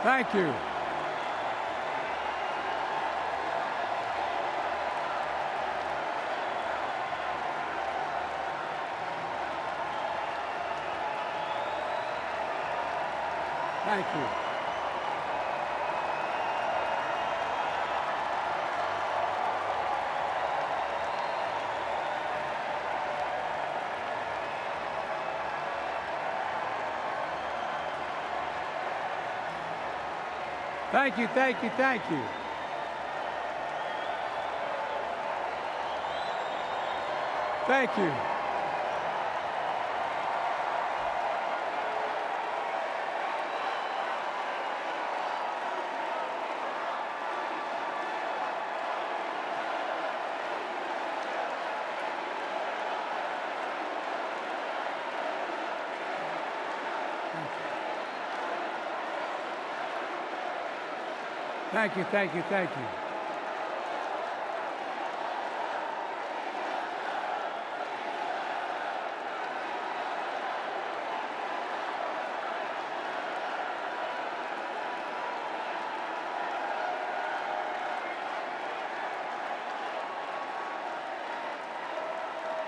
Thank you. Thank you. Thank you, thank you, thank you. Thank you. Thank you, thank you, thank you.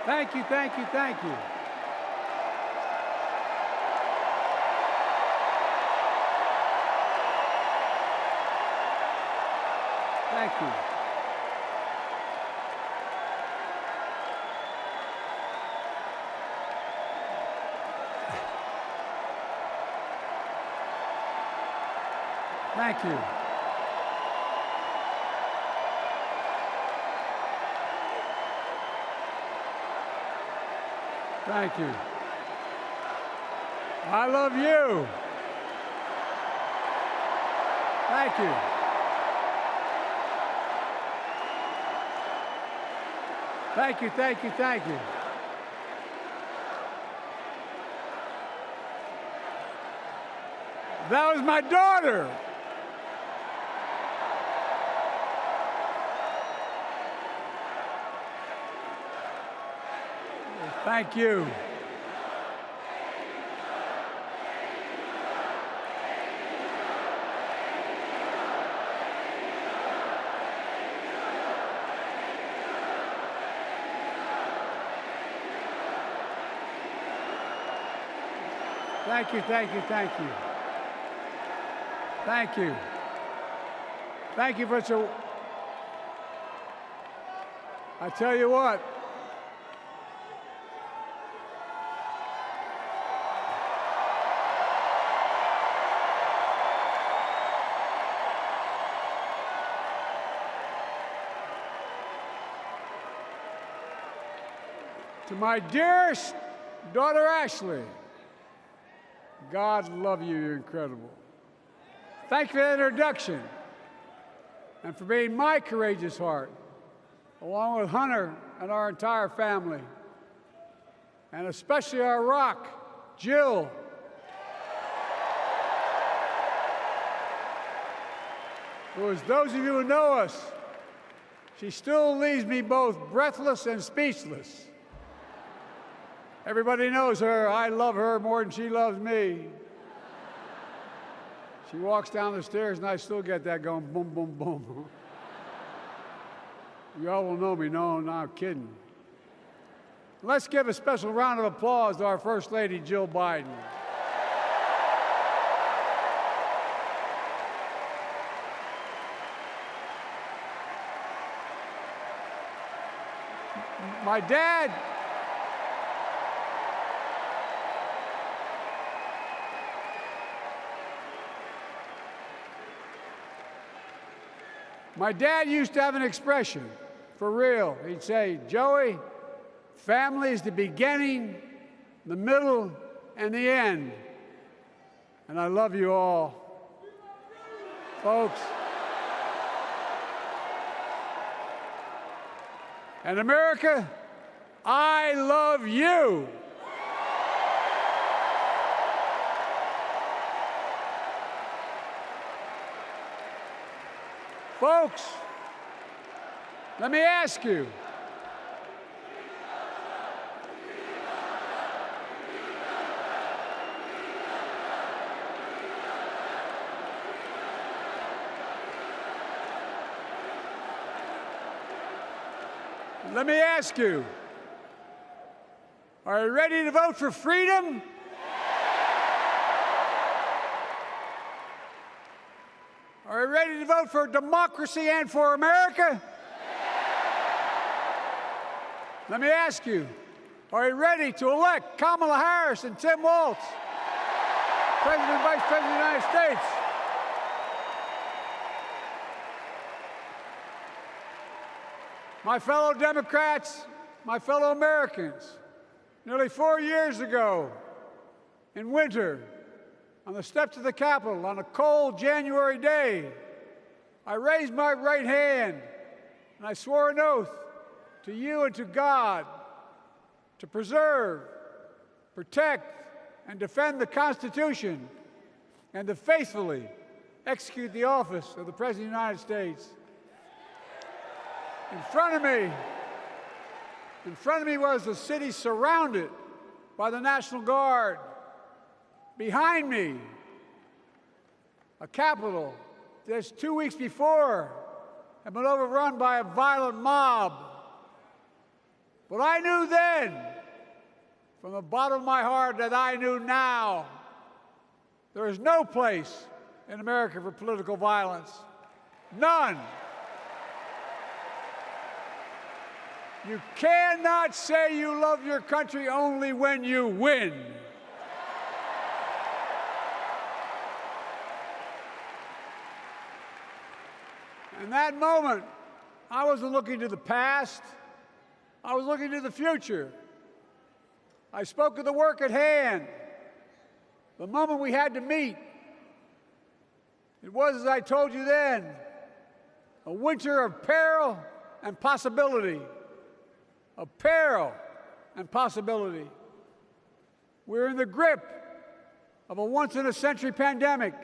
Thank you, thank you, thank you. Thank you. Thank you. Thank you. I love you. Thank you. Thank you, thank you, thank you. That was my daughter. Thank you. Thank you, thank you, thank you. Thank you. Thank you for so. I tell you what. To my dearest daughter, Ashley, God love you, you're incredible. Thank you for the introduction and for being my courageous heart, along with Hunter and our entire family, and especially our rock, Jill. Who, as those of you who know us, she still leaves me both breathless and speechless. Everybody knows her. I love her more than she loves me. She walks down the stairs, and I still get that going boom, boom, boom. You all will know me. No, I'm not kidding. Let's give a special round of applause to our First Lady, Jill Biden. My dad used to have an expression, for real. He'd say, Joey, family is the beginning, the middle, and the end. And I love you all. Folks. And America, I love you. Folks, let me ask you. Let me ask you, are you ready to vote for freedom? Are you ready to vote for democracy and for America? Let me ask you, are you ready to elect Kamala Harris and Tim Walz, President and Vice President of the United States? My fellow Democrats, my fellow Americans, nearly 4 years ago, in winter, on the steps of the Capitol, on a cold January day, I raised my right hand and I swore an oath to you and to God to preserve, protect, and defend the Constitution and to faithfully execute the office of the President of the United States. In front of me was a city surrounded by the National Guard. Behind me, a Capitol just 2 weeks before had been overrun by a violent mob. But I knew then, from the bottom of my heart, that I knew now, there is no place in America for political violence. None. You cannot say you love your country only when you win. In that moment, I wasn't looking to the past. I was looking to the future. I spoke of the work at hand, the moment we had to meet. It was, as I told you then, a winter of peril and possibility. Of peril and possibility. We're in the grip of a once-in-a-century pandemic,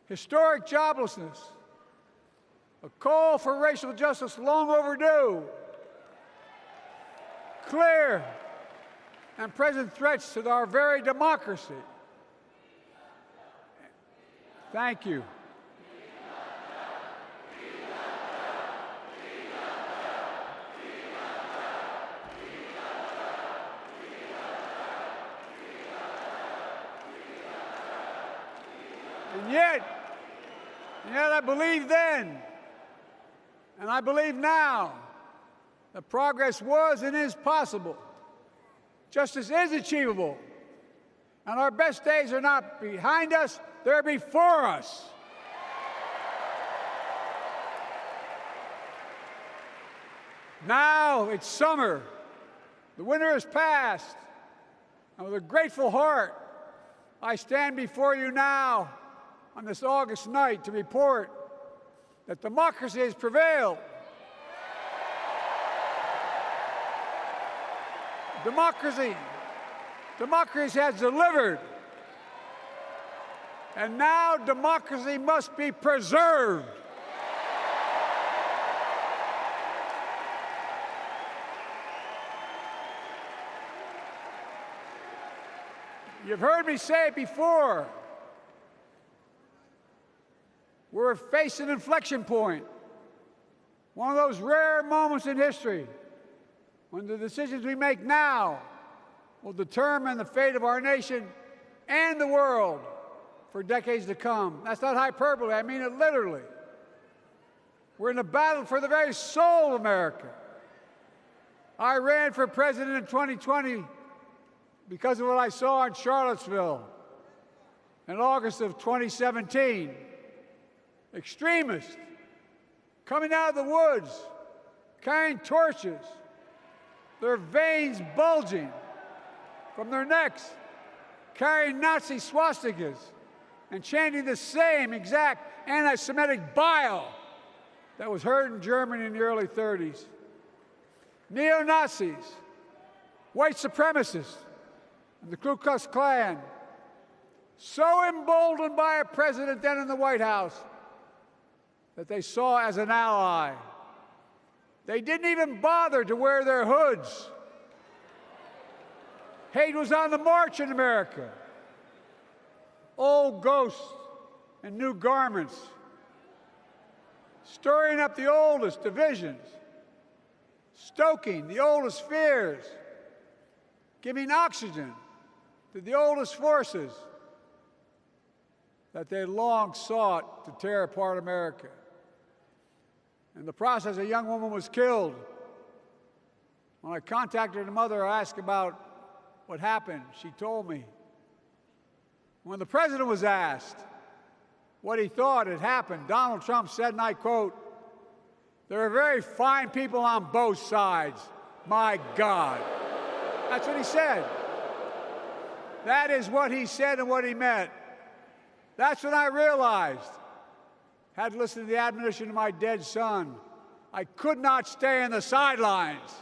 historic joblessness, a call for racial justice long overdue, clear and present threats to our very democracy. Thank you. And yet I believed then, and I believe now, that progress was and is possible. Justice is achievable. And our best days are not behind us, they're before us. Now it's summer. The winter has passed. And with a grateful heart, I stand before you now on this August night to report that democracy has prevailed. Democracy has delivered. And now democracy must be preserved. You've heard me say it before. We're facing an inflection point, one of those rare moments in history when the decisions we make now will determine the fate of our nation and the world for decades to come. That's not hyperbole, I mean it literally. We're in a battle for the very soul of America. I ran for president in 2020 because of what I saw in Charlottesville in August of 2017. Extremists coming out of the woods, carrying torches, their veins bulging from their necks, carrying Nazi swastikas, and chanting the same exact anti-Semitic bile that was heard in Germany in the early 30s. Neo-Nazis, white supremacists, and the Ku Klux Klan, so emboldened by a president then in the White House that they saw as an ally. They didn't even bother to wear their hoods. Hate was on the march in America. Old ghosts and new garments, stirring up the oldest divisions stoking the oldest fears, giving oxygen to the oldest forces that they long sought to tear apart America. In the process, a young woman was killed. When I contacted her mother, I asked about what happened. She told me. When the president was asked what he thought had happened, Donald Trump said, and I quote, "There are very fine people on both sides. My God." That's what he said. That is what he said and what he meant. That's when I realized, had listened to the admonition of my dead son, I could not stay on the sidelines.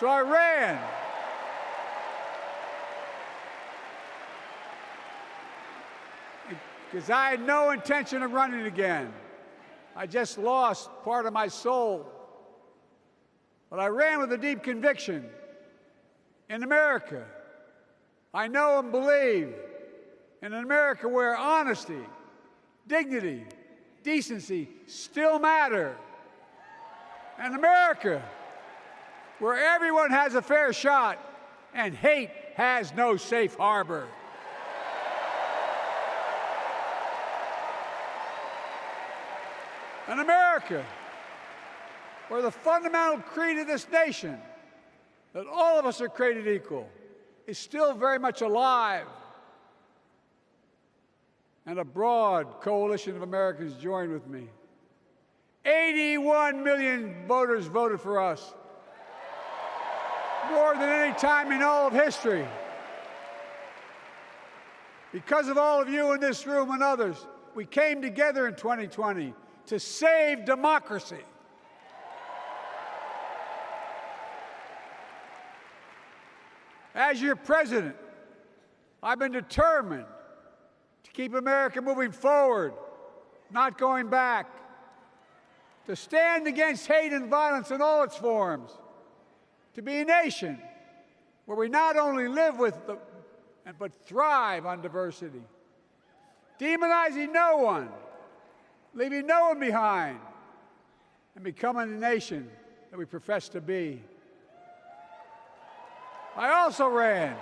So I ran. Because I had no intention of running again. I just lost part of my soul. But I ran with a deep conviction. In America, I know and believe in an America where honesty, dignity, decency still matter. An America where everyone has a fair shot and hate has no safe harbor. An America where the fundamental creed of this nation, that all of us are created equal, is still very much alive. And a broad coalition of Americans joined with me. 81 million voters voted for us, more than any time in all of history. Because of all of you in this room and others, we came together in 2020 to save democracy. As your president, I've been determined to keep America moving forward, not going back, to stand against hate and violence in all its forms, to be a nation where we not only live with but thrive on diversity, demonizing no one, leaving no one behind, and becoming the nation that we profess to be. I also ran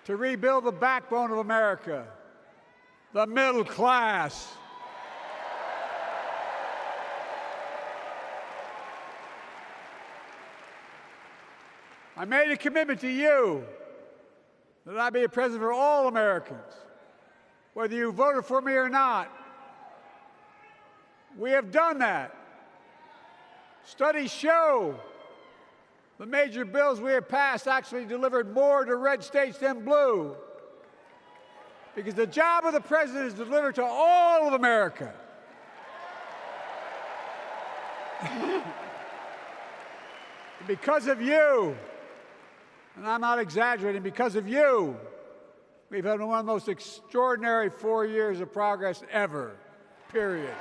to rebuild the backbone of America, the middle class. I made a commitment to you that I be a president for all Americans, whether you voted for me or not. We have done that. Studies show the major bills we have passed actually delivered more to red states than blue, because the job of the president is to deliver to all of America. And because of you, and I'm not exaggerating, because of you, we've had one of the most extraordinary 4 years of progress ever, period.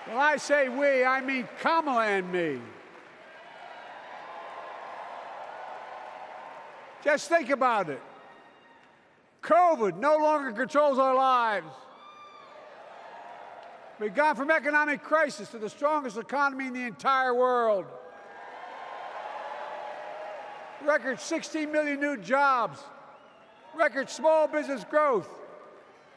When I say we, I mean Kamala and me. Just think about it. COVID no longer controls our lives. We've gone from economic crisis to the strongest economy in the entire world. Record 16 million new jobs, record small business growth,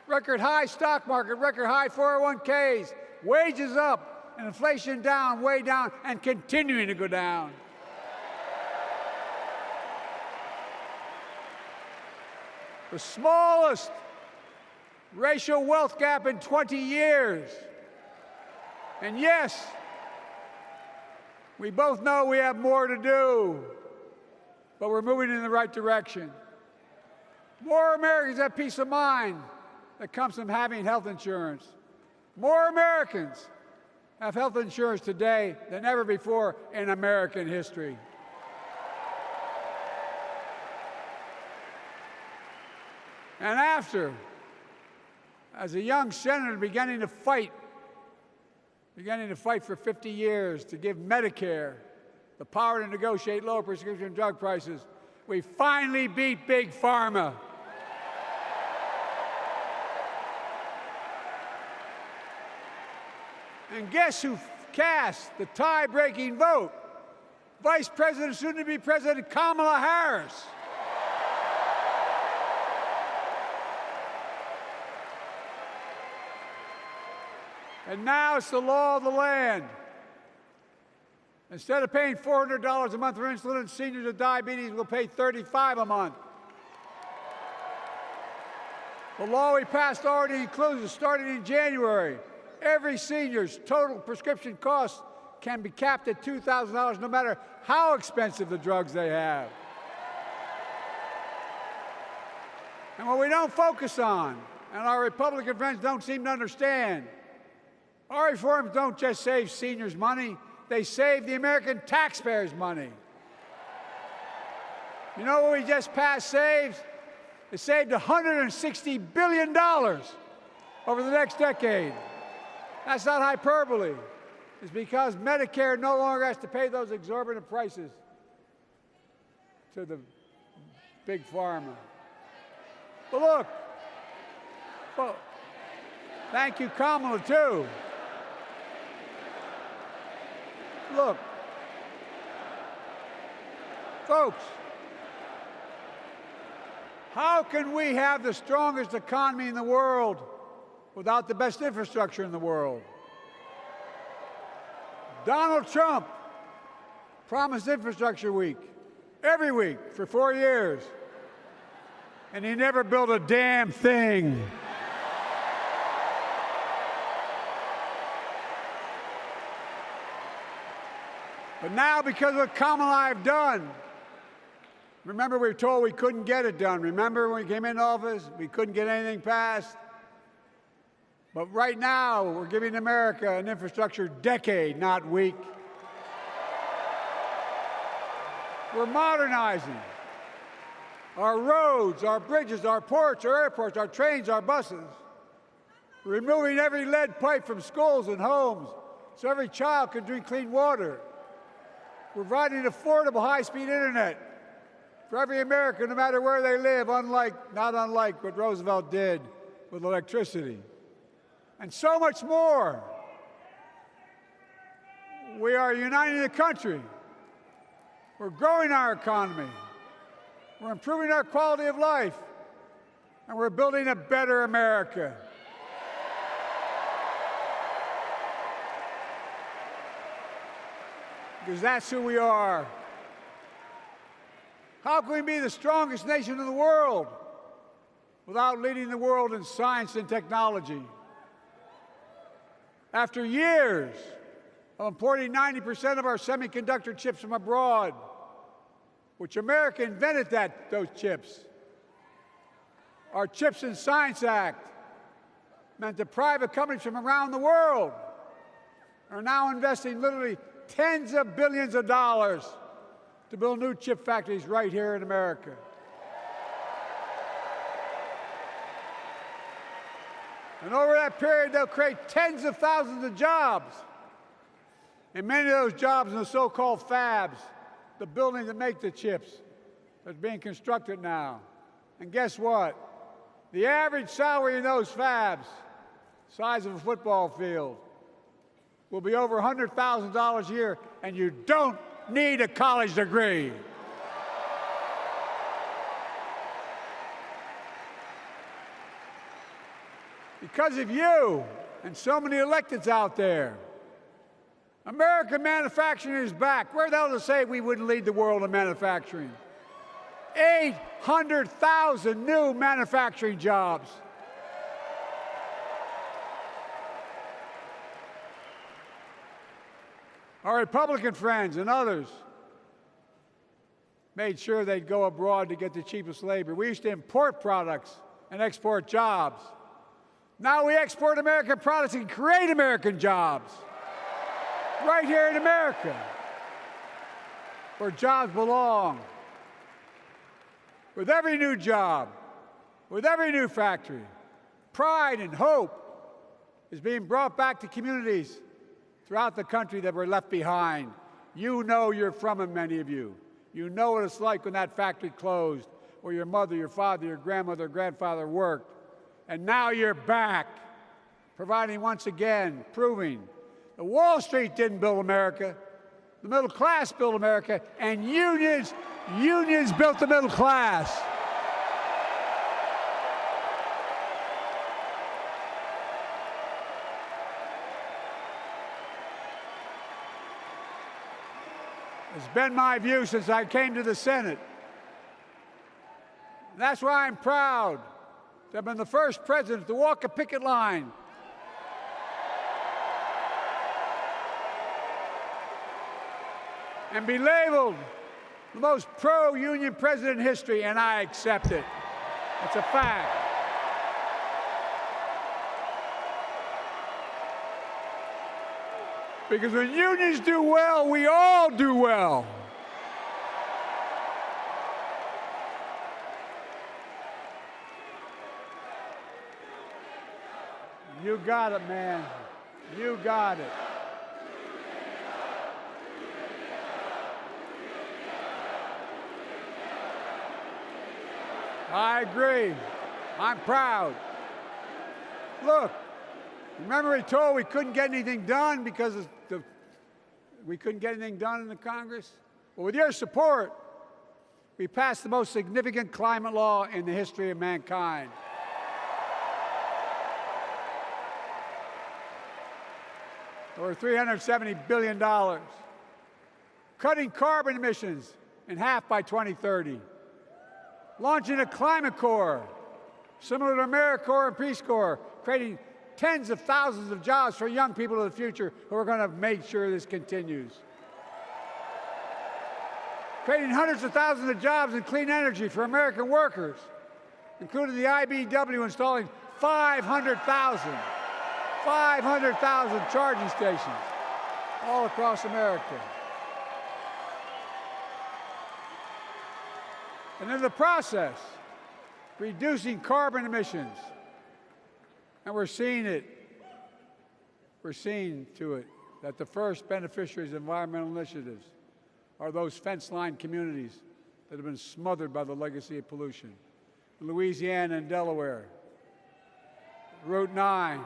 record high stock market, record high 401ks, wages up, and inflation down, way down, and continuing to go down. The smallest racial wealth gap in 20 years. And yes, we both know we have more to do, but we're moving in the right direction. More Americans have peace of mind that comes from having health insurance. More Americans have health insurance today than ever before in American history. And after, as a young senator beginning to fight for 50 years to give Medicare the power to negotiate lower prescription drug prices, we finally beat Big Pharma. And guess who cast the tie-breaking vote? Vice President, soon-to-be President Kamala Harris. And now it's the law of the land. Instead of paying $400 a month for insulin, seniors with diabetes will pay $35 a month. The law we passed already includes, starting in January, every senior's total prescription cost can be capped at $2,000 no matter how expensive the drugs they have. And what we don't focus on, and our Republican friends don't seem to understand, our reforms don't just save seniors money, they save the American taxpayers money. You know what we just passed saves? It saved $160 billion over the next decade. That's not hyperbole. It's because Medicare no longer has to pay those exorbitant prices to the big pharma. But look, well, thank you, Kamala, too. Look, folks, how can we have the strongest economy in the world without the best infrastructure in the world? Donald Trump promised Infrastructure Week every week for 4 years, and he never built a damn thing. But now, because of what Kamala and I have done, remember we were told we couldn't get it done. Remember when we came into office, we couldn't get anything passed? But right now, we're giving America an infrastructure decade, not week. We're modernizing our roads, our bridges, our ports, our airports, our trains, our buses. We're removing every lead pipe from schools and homes so every child can drink clean water. We're providing affordable high-speed internet for every American, no matter where they live, not unlike what Roosevelt did with electricity. And so much more. We are uniting the country. We're growing our economy. We're improving our quality of life. And we're building a better America. Because that's who we are. How can we be the strongest nation in the world without leading the world in science and technology? After years of importing 90% of our semiconductor chips from abroad, which America invented those chips, our Chips and Science Act meant that private companies from around the world are now investing literally tens of billions of dollars to build new chip factories right here in America. And over that period, they'll create tens of thousands of jobs. And many of those jobs in the so-called fabs, the buildings that make the chips, that's being constructed now. And guess what? The average salary in those fabs, size of a football field, will be over $100,000 a year, and you don't need a college degree. Because of you and so many electeds out there, American manufacturing is back. Where the hell to say we wouldn't lead the world in manufacturing? 800,000 new manufacturing jobs. Our Republican friends and others made sure they'd go abroad to get the cheapest labor. We used to import products and export jobs. Now we export American products and create American jobs right here in America, where jobs belong. With every new job, with every new factory, pride and hope is being brought back to communities throughout the country that were left behind. You know you're from them, many of you. You know what it's like when that factory closed, where your mother, your father, your grandmother, grandfather worked. And now you're back, providing once again, proving The Wall Street didn't build America. The middle class built America, and unions built the middle class. It's been my view since I came to the Senate. That's why I'm proud to have been the first president to walk a picket line and be labeled the most pro-union president in history, and I accept it. It's a fact. Because when unions do well, we all do well. You got it, man. You got it. I agree. I'm proud. Look, remember he told we couldn't get anything done because we couldn't get anything done in the Congress? Well, with your support, we passed the most significant climate law in the history of mankind. Over $370 billion. Cutting carbon emissions in half by 2030. Launching a climate corps, similar to AmeriCorps and Peace Corps, creating tens of thousands of jobs for young people of the future who are going to make sure this continues. Creating hundreds of thousands of jobs in clean energy for American workers, including the IBEW installing 500,000 charging stations all across America. And in the process, reducing carbon emissions. And we're seeing it. We're seeing to it that the first beneficiaries of environmental initiatives are those fence-line communities that have been smothered by the legacy of pollution. Louisiana and Delaware, Route 9,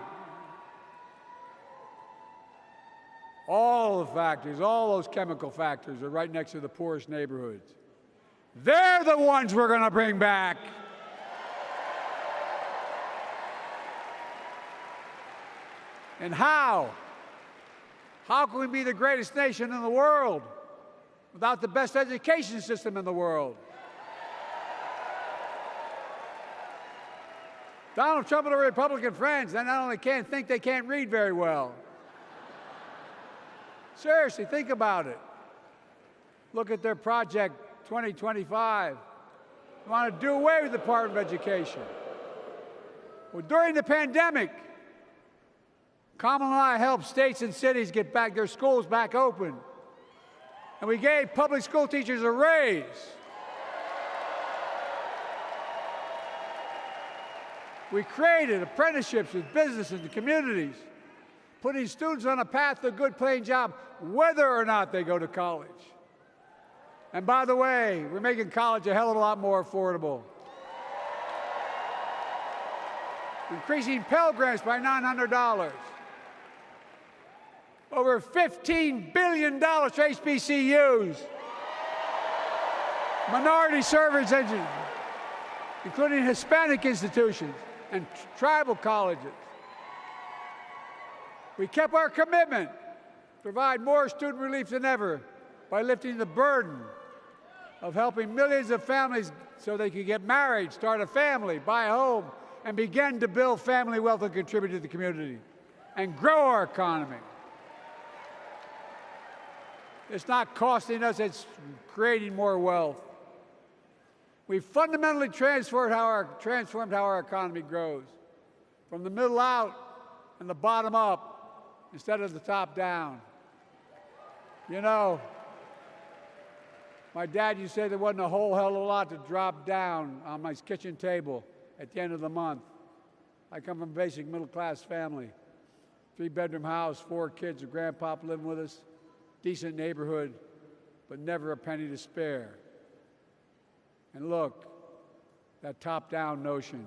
all the factories, all those chemical factories are right next to the poorest neighborhoods. They're the ones we're going to bring back. And how? How can we be the greatest nation in the world without the best education system in the world? Donald Trump and the Republican friends, they not only can't think, they can't read very well. Seriously, think about it. Look at their Project 2025. They want to do away with the Department of Education. Well, during the pandemic, Kamala and I helped states and cities get back their schools back open. And we gave public school teachers a raise. We created apprenticeships with businesses and communities, putting students on a path to a good paying job, whether or not they go to college. And by the way, we're making college a hell of a lot more affordable. Increasing Pell Grants by $900. Over $15 billion to HBCUs. Minority service engines, including Hispanic institutions and tribal colleges. We kept our commitment to provide more student relief than ever by lifting the burden of helping millions of families so they could get married, start a family, buy a home, and begin to build family wealth and contribute to the community and grow our economy. It's not costing us, it's creating more wealth. We fundamentally transformed how our economy grows, from the middle out and the bottom up instead of the top down. You know, my dad used to say there wasn't a whole hell of a lot to drop down on my kitchen table at the end of the month. I come from a basic middle-class family, 3-bedroom house, 4 kids, a grandpop living with us, decent neighborhood, but never a penny to spare. And look, that top-down notion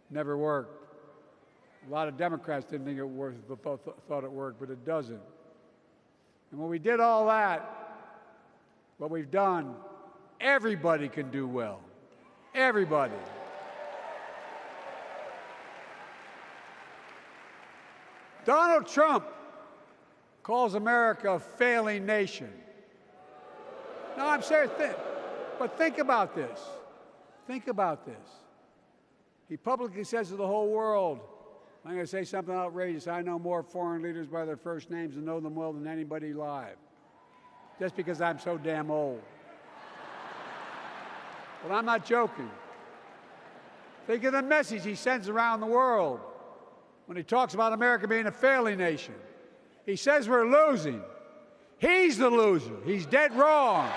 never worked. A lot of Democrats didn't think it worked, thought it worked, but it doesn't. And when we did all that, what we've done, everybody can do well. Everybody. Donald Trump calls America a failing nation. No, I'm serious. But think about this. Think about this. He publicly says to the whole world, I'm going to say something outrageous. I know more foreign leaders by their first names and know them well than anybody alive. Just because I'm so damn old. But I'm not joking. Think of the message he sends around the world when he talks about America being a failing nation. He says we're losing. He's the loser. He's dead wrong.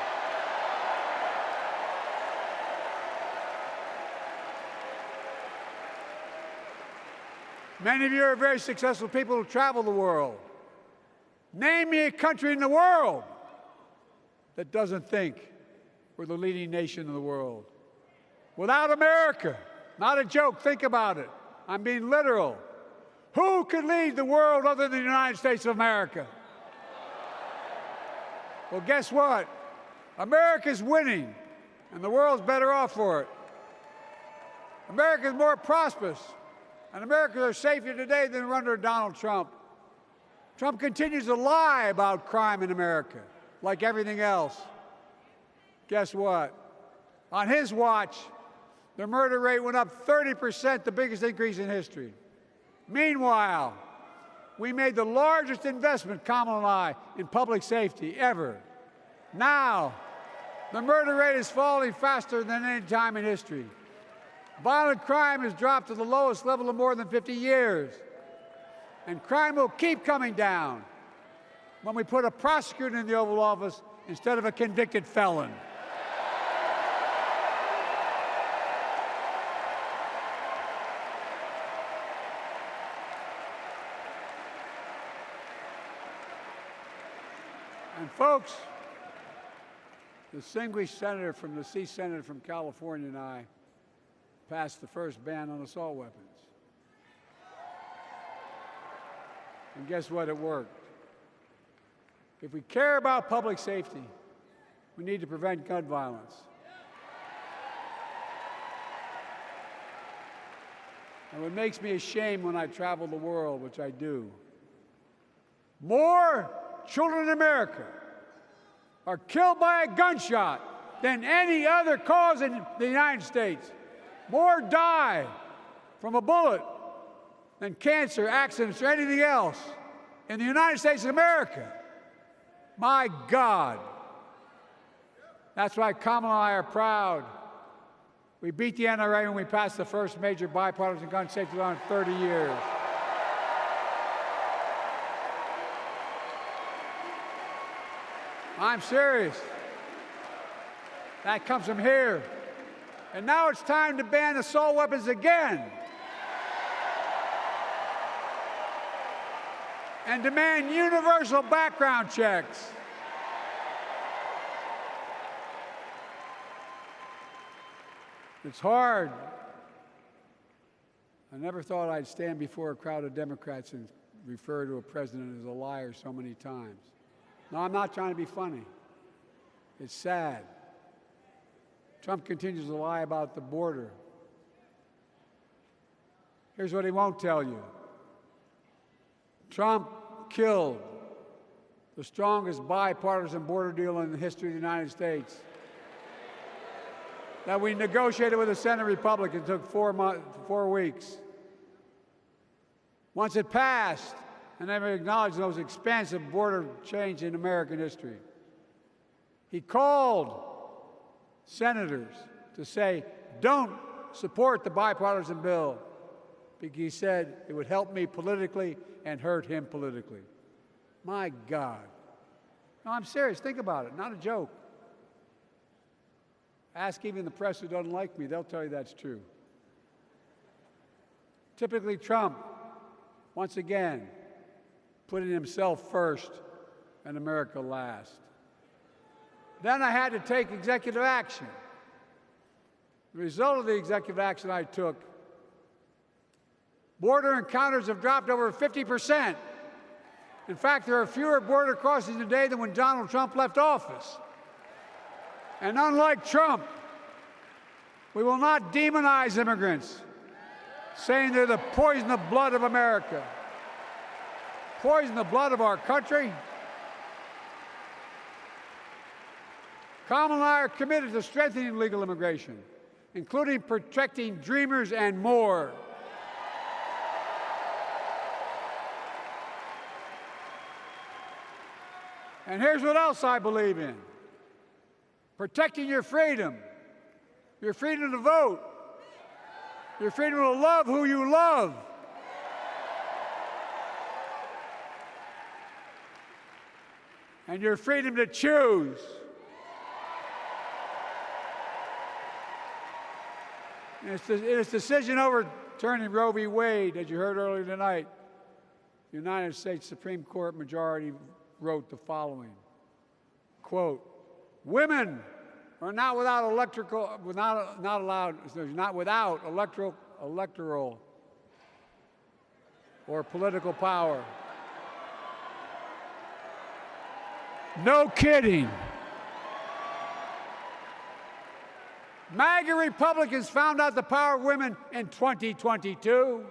Many of you are very successful people who travel the world. Name me a country in the world that doesn't think we're the leading nation in the world. Without America, not a joke, think about it. I'm being literal. Who could lead the world other than the United States of America? Well, guess what? America's winning, and the world's better off for it. America's more prosperous, and Americans are safer today than under Donald Trump. Trump continues to lie about crime in America, like everything else. Guess what? On his watch, the murder rate went up 30%, the biggest increase in history. Meanwhile, we made the largest investment, Kamala and I, in public safety ever. Now, the murder rate is falling faster than any time in history. Violent crime has dropped to the lowest level in more than 50 years. And crime will keep coming down when we put a prosecutor in the Oval Office instead of a convicted felon. And folks, the distinguished senator from the C Senate from California and I passed the first ban on assault weapons. And guess what? It worked. If we care about public safety, we need to prevent gun violence. And what makes me ashamed when I travel the world, which I do, more children in America are killed by a gunshot than any other cause in the United States. More die from a bullet than cancer, accidents, or anything else in the United States of America. My God. That's why Kamala and I are proud. We beat the NRA when we passed the first major bipartisan gun safety law in 30 years. I'm serious. That comes from here. And now it's time to ban assault weapons again. And demand universal background checks. It's hard. I never thought I'd stand before a crowd of Democrats and refer to a president as a liar so many times. No, I'm not trying to be funny. It's sad. Trump continues to lie about the border. Here's what he won't tell you. Trump killed the strongest bipartisan border deal in the history of the United States that we negotiated with the Senate Republicans. It took 4 weeks. Once it passed, and they acknowledged the most expansive border change in American history, he called senators to say, don't support the bipartisan bill, because he said it would help me politically and hurt him politically. My God. No, I'm serious. Think about it. Not a joke. Ask even the press who doesn't like me. They'll tell you that's true. Typically, Trump, once again, putting himself first and America last. Then I had to take executive action. The result of the executive action I took Border encounters have dropped over 50%. In fact, there are fewer border crossings today than when Donald Trump left office. And unlike Trump, we will not demonize immigrants, saying they're the poison of blood of America. Poison the blood of our country. Kamala and I are committed to strengthening legal immigration, including protecting dreamers and more. And here's what else I believe in: protecting your freedom to vote, your freedom to love who you love, and your freedom to choose. In its decision overturning Roe v. Wade, as you heard earlier tonight, the United States Supreme Court majority wrote the following, quote, "Women are not without electoral or political power." No kidding. MAGA Republicans found out the power of women in 2022.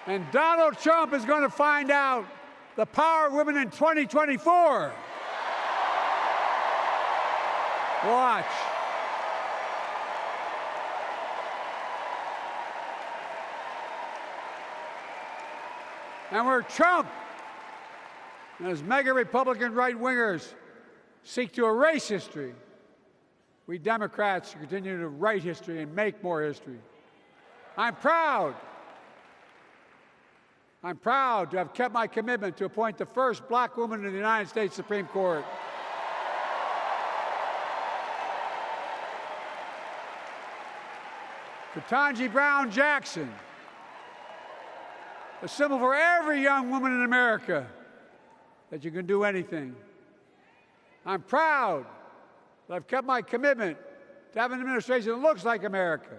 And Donald Trump is going to find out the power of women in 2024. Watch. And where Trump and his mega Republican right-wingers seek to erase history, we Democrats continue to write history and make more history. I'm proud to have kept my commitment to appoint the first black woman in the United States Supreme Court. Ketanji Brown Jackson, a symbol for every young woman in America that you can do anything. I'm proud that I've kept my commitment to have an administration that looks like America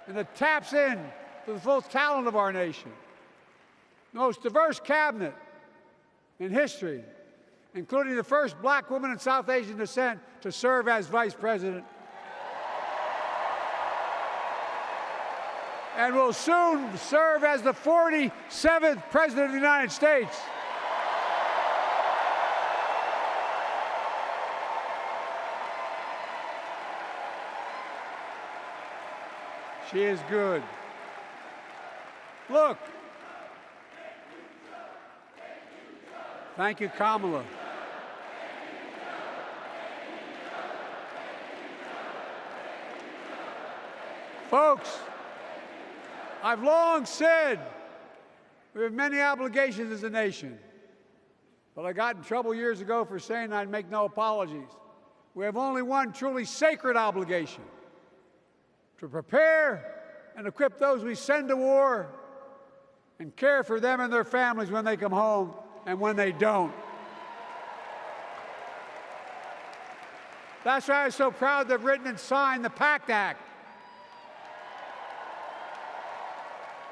and that taps in to the full talent of our nation. The most diverse cabinet in history, including the first black woman of South Asian descent to serve as vice president, and will soon serve as the 47th president of the United States. She is good. Look. Thank you, Kamala. Folks, I've long said we have many obligations as a nation, but I got in trouble years ago for saying I'd make no apologies. We have only one truly sacred obligation: to prepare and equip those we send to war and care for them and their families when they come home and when they don't. That's why I'm so proud to have written and signed the PACT Act,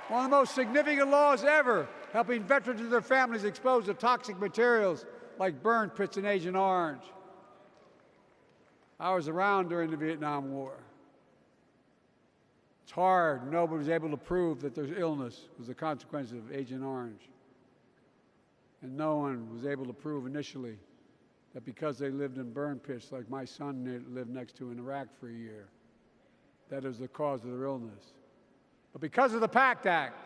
one of the most significant laws ever, helping veterans and their families exposed to toxic materials like burn pits in Agent Orange. I was around during the Vietnam War. It's hard. Nobody was able to prove that their illness was the consequence of Agent Orange. And no one was able to prove initially that because they lived in burn pits like my son lived next to in Iraq for a year, that it was the cause of their illness. But because of the PACT Act,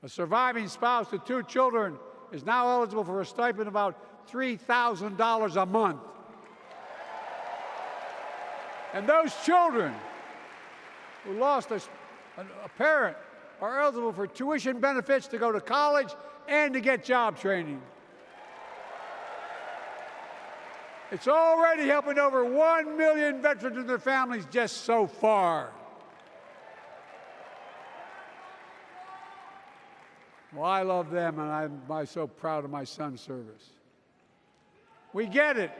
a surviving spouse with 2 children is now eligible for a stipend of about $3,000 a month. And those children who lost a parent are eligible for tuition benefits to go to college and to get job training. It's already helping over 1 million veterans and their families just so far. Well, I love them, and I'm so proud of my son's service. We get it.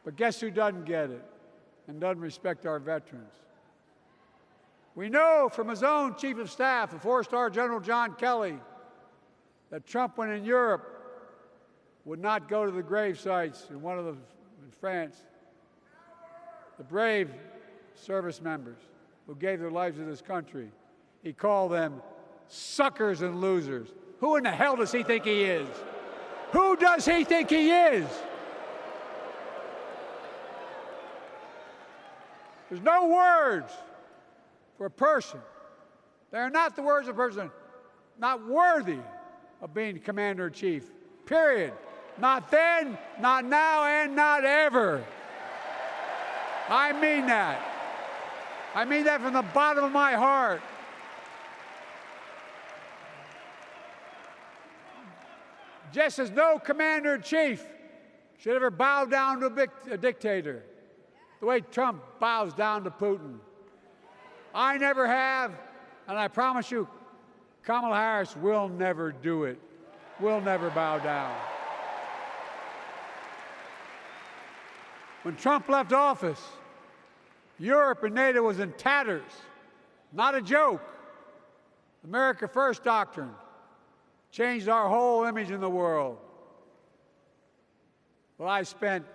But guess who doesn't get it? and doesn't respect our veterans. We know from his own Chief of Staff, the four-star General John Kelly, that Trump, when in Europe, would not go to the grave sites in France. The brave service members who gave their lives to this country, he called them suckers and losers. Who in the hell does he think he is? Who does he think he is? There's no words for a person. They are not the words of a person not worthy of being commander-in-chief, period. Not then, not now, and not ever. I mean that. I mean that from the bottom of my heart. Just as no commander-in-chief should ever bow down to a dictator, the way Trump bows down to Putin. I never have, and I promise you, Kamala Harris will never do it. Will never bow down. When Trump left office, Europe and NATO was in tatters. Not a joke. America First doctrine changed our whole image in the world. Well,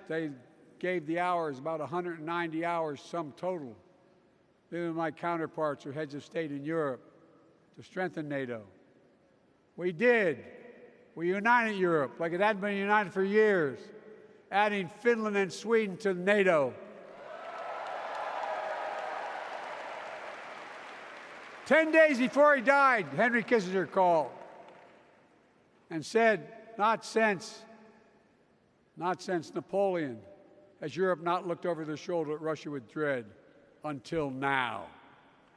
they gave the hours, about 190 hours sum total, me my counterparts or heads of state in Europe, to strengthen NATO. We did. We united Europe like it hadn't been united for years, adding Finland and Sweden to NATO. 10 days before he died, Henry Kissinger called and said, not since Napoleon has Europe not looked over their shoulder at Russia with dread, until now.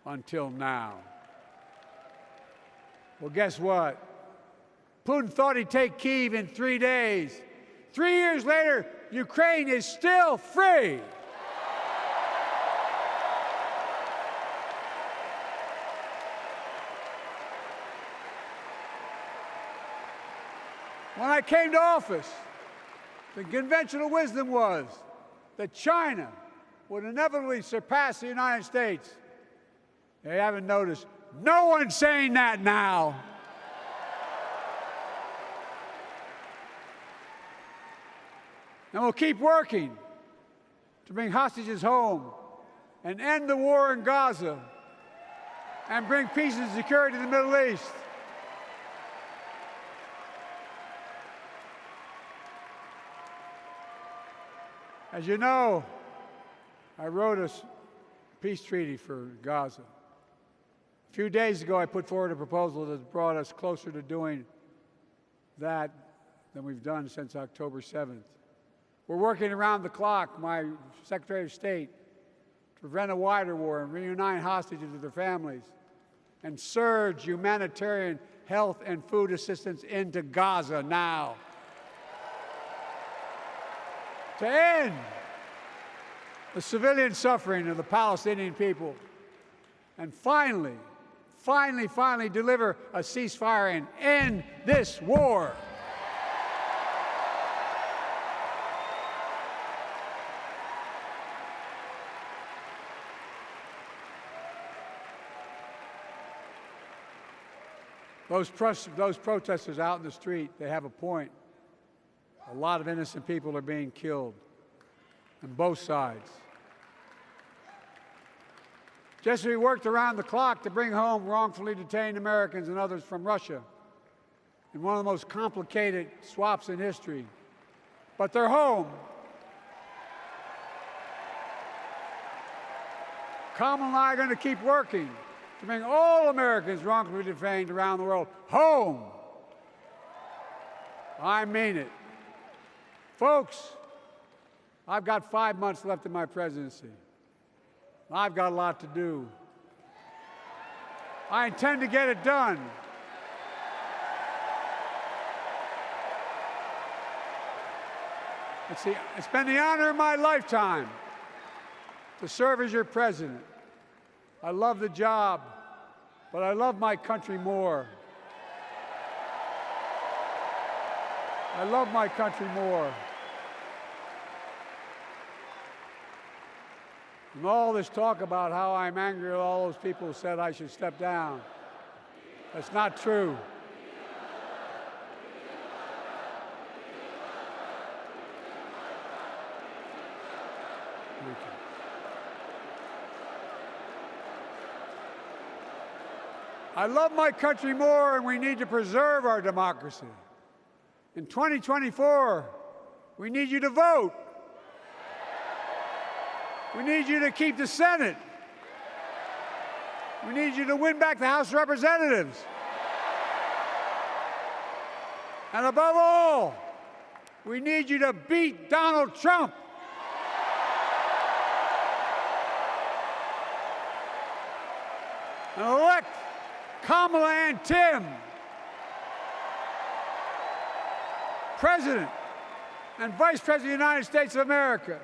Until now. Well, guess what? Putin thought he'd take Kyiv in 3 days. 3 years later, Ukraine is still free. When I came to office, the conventional wisdom was that China would inevitably surpass the United States. They haven't noticed. No one's saying that now. And we'll keep working to bring hostages home and end the war in Gaza and bring peace and security to the Middle East. As you know, I wrote a peace treaty for Gaza. A few days ago, I put forward a proposal that brought us closer to doing that than we've done since October 7th. We're working around the clock, my Secretary of State, to prevent a wider war and reunite hostages with their families and surge humanitarian health and food assistance into Gaza now. To end the civilian suffering of the Palestinian people, and finally deliver a ceasefire and end this war. Those protesters out in the street, they have a point. A lot of innocent people are being killed on both sides. Just as we worked around the clock to bring home wrongfully detained Americans and others from Russia in one of the most complicated swaps in history, but they're home. Kamala and I are going to keep working to bring all Americans wrongfully detained around the world home. I mean it. Folks, I've got 5 months left in my presidency. I've got a lot to do. I intend to get it done. It's been the honor of my lifetime to serve as your president. I love the job, but I love my country more. I love my country more. And all this talk about how I'm angry at all those people who said I should step down, that's not true. Thank you. I love my country more, and we need to preserve our democracy. In 2024, we need you to vote. We need you to keep the Senate. We need you to win back the House of Representatives. And above all, we need you to beat Donald Trump. And elect Kamala Ann Tim, President and Vice President of the United States of America.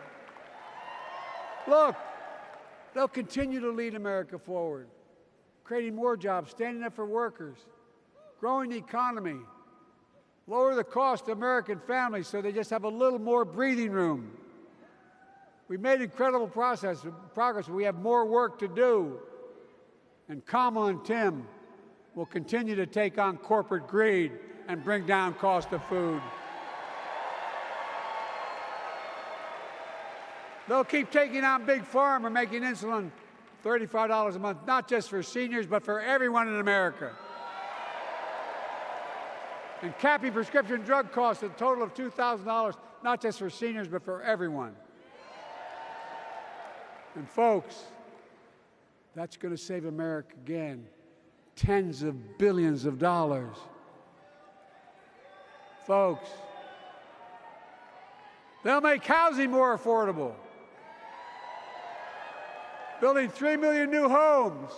Look, they'll continue to lead America forward, creating more jobs, standing up for workers, growing the economy, lower the cost to American families so they just have a little more breathing room. We've made incredible progress, but we have more work to do. And Kamala and Tim will continue to take on corporate greed and bring down cost of food. They'll keep taking on Big Pharma, making insulin $35 a month, not just for seniors, but for everyone in America. And capping prescription drug costs at a total of $2,000, not just for seniors, but for everyone. And folks, that's going to save America again tens of billions of dollars. Folks, they'll make housing more affordable, building 3 million new homes,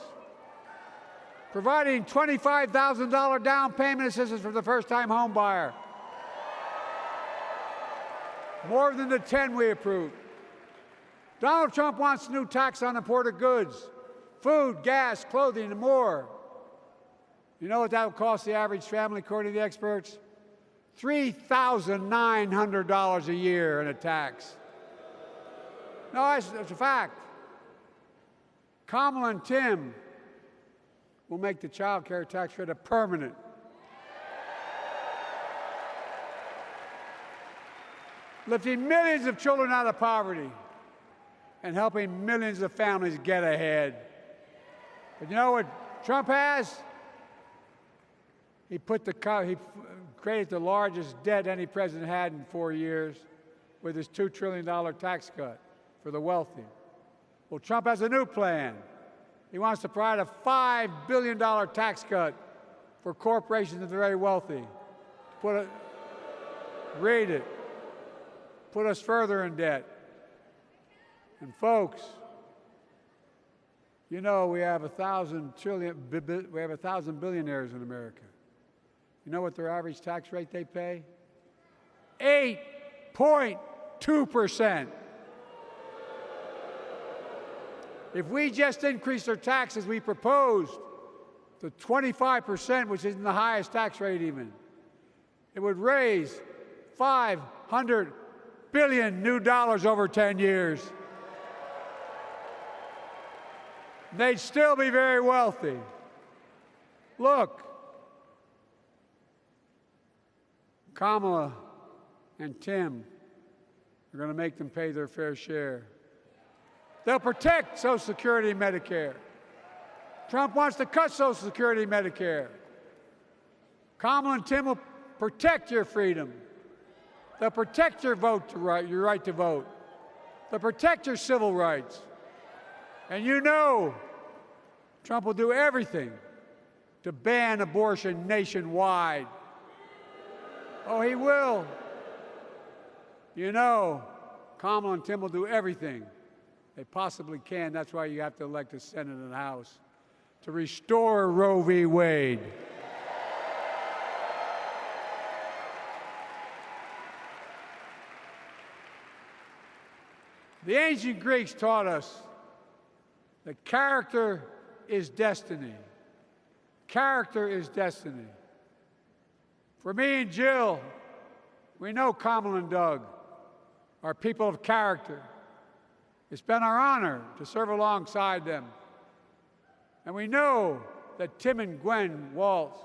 providing $25,000 down payment assistance for the first-time home buyer, more than the 10 we approved. Donald Trump wants a new tax on imported goods, food, gas, clothing, and more. You know what that will cost the average family, according to the experts? $3,900 a year in a tax. No, it's a fact. Kamala and Tim will make the child care tax credit permanent. Lifting millions of children out of poverty and helping millions of families get ahead. But you know what Trump has? He created the largest debt any president had in 4 years with his $2 trillion tax cut for the wealthy. Well, Trump has a new plan. He wants to provide a $5 billion tax cut for corporations and the very wealthy. Put us further in debt. And folks, you know we have 1,000 billionaires in America. You know what their average tax rate they pay? 8.2%. If we just increased our taxes we proposed to 25%, which isn't the highest tax rate even, it would raise $500 billion new dollars over 10 years. They'd still be very wealthy. Look, Kamala and Tim are going to make them pay their fair share. They'll protect Social Security and Medicare. Trump wants to cut Social Security and Medicare. Kamala and Tim will protect your freedom. They'll protect your your right to vote. They'll protect your civil rights. And you know Trump will do everything to ban abortion nationwide. Oh, he will. You know Kamala and Tim will do everything they possibly can. That's why you have to elect a Senate and a House to restore Roe v. Wade. The ancient Greeks taught us that character is destiny. Character is destiny. For me and Jill, we know Kamala and Doug are people of character. It's been our honor to serve alongside them. And we know that Tim and Gwen Walz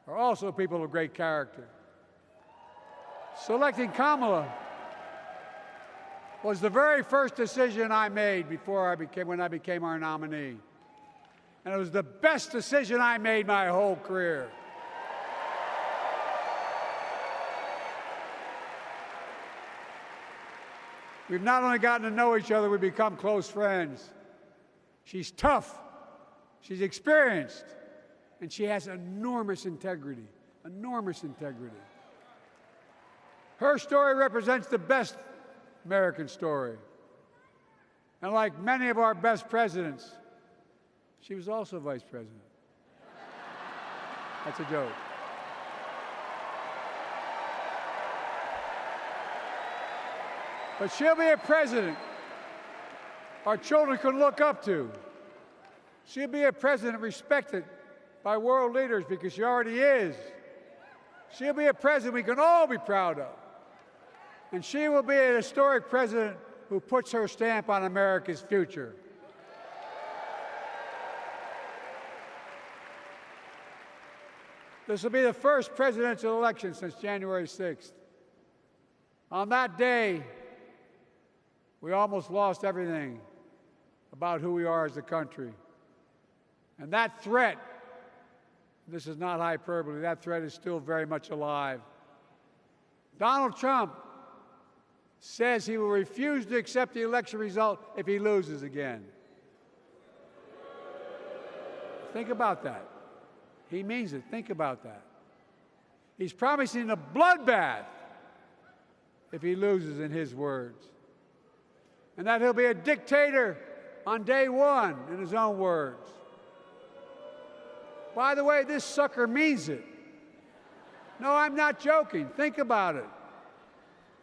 are also people of great character. Selecting Kamala was the very first decision I made when I became our nominee. And it was the best decision I made my whole career. We've not only gotten to know each other, we've become close friends. She's tough, she's experienced, and she has enormous integrity, enormous integrity. Her story represents the best American story. And like many of our best presidents, she was also vice president. That's a joke. But she'll be a president our children can look up to. She'll be a president respected by world leaders because she already is. She'll be a president we can all be proud of. And she will be a historic president who puts her stamp on America's future. This will be the first presidential election since January 6th. On that day, we almost lost everything about who we are as a country. And that threat, this is not hyperbole, that threat is still very much alive. Donald Trump says he will refuse to accept the election result if he loses again. Think about that. He means it. Think about that. He's promising a bloodbath if he loses, in his words. And that he'll be a dictator on day one, in his own words. By the way, this sucker means it. No, I'm not joking. Think about it.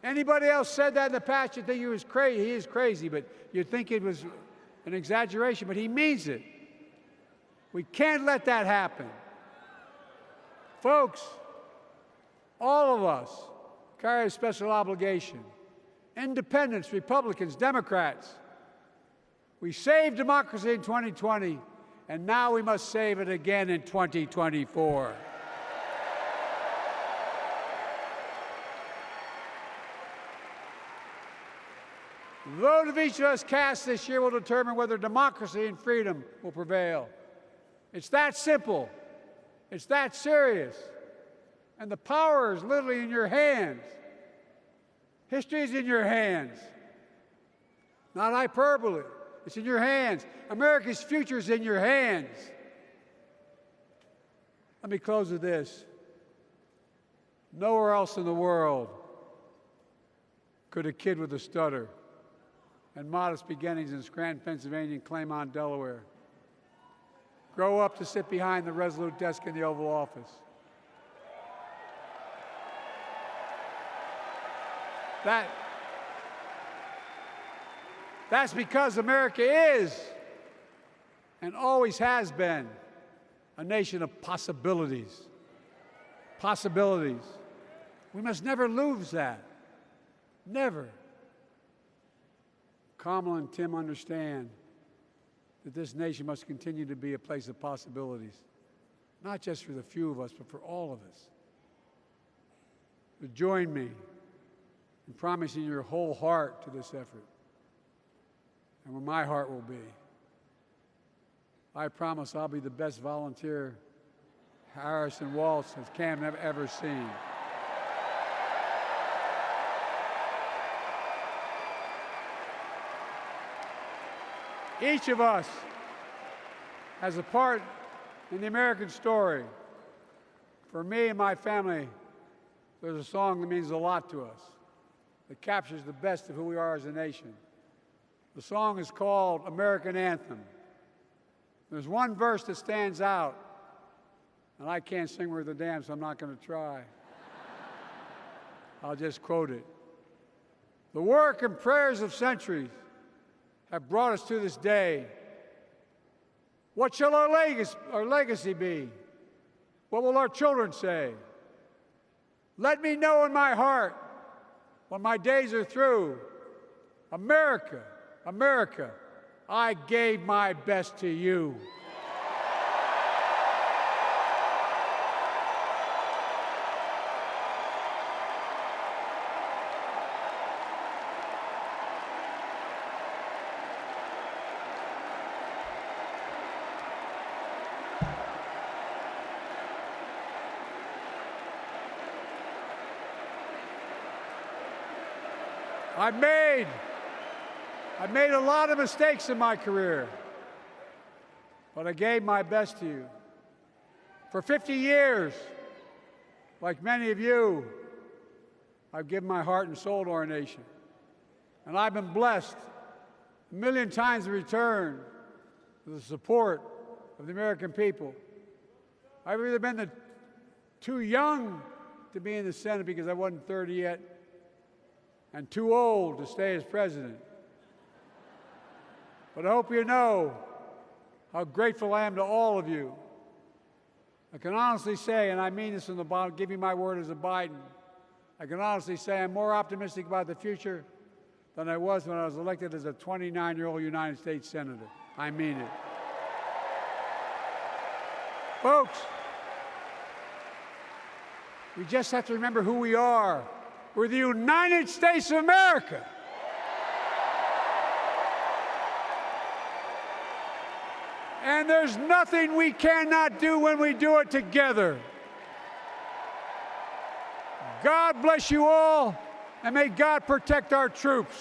Anybody else said that in the past, you'd think he was crazy. He is crazy, but you'd think it was an exaggeration, but he means it. We can't let that happen. Folks, all of us carry a special obligation. Independents, Republicans, Democrats. We saved democracy in 2020, and now we must save it again in 2024. The vote of each of us cast this year will determine whether democracy and freedom will prevail. It's that simple. It's that serious. And the power is literally in your hands. History is in your hands. Not hyperbole. It's in your hands. America's future is in your hands. Let me close with this. Nowhere else in the world could a kid with a stutter and modest beginnings in Scranton, Pennsylvania, and Claymont, Delaware, grow up to sit behind the resolute desk in the Oval Office. That's because America is and always has been a nation of possibilities. Possibilities. We must never lose that. Never. Kamala and Tim understand that this nation must continue to be a place of possibilities, not just for the few of us, but for all of us. So join me in promising your whole heart to this effort, and where my heart will be. I promise I'll be the best volunteer Harrison Walz has Cam ever seen. Each of us has a part in the American story. For me and my family, there's a song that means a lot to us, that captures the best of who we are as a nation. The song is called American Anthem. There's one verse that stands out, and I can't sing worth a damn, so I'm not going to try. I'll just quote it. The work and prayers of centuries have brought us to this day. What shall our legacy be? What will our children say? Let me know in my heart, when my days are through, America, America, I gave my best to you. I've made a lot of mistakes in my career, but I gave my best to you. For 50 years, like many of you, I've given my heart and soul to our nation. And I've been blessed a million times in return with the support of the American people. I've either been too young to be in the Senate because I wasn't 30 yet, and too old to stay as president. But I hope you know how grateful I am to all of you. I can honestly say, and I mean this from the bottom, give you my word as a Biden, I can honestly say I'm more optimistic about the future than I was when I was elected as a 29-year-old United States Senator. I mean it. Folks, we just have to remember who we are. We're the United States of America. And there's nothing we cannot do when we do it together. God bless you all, and may God protect our troops.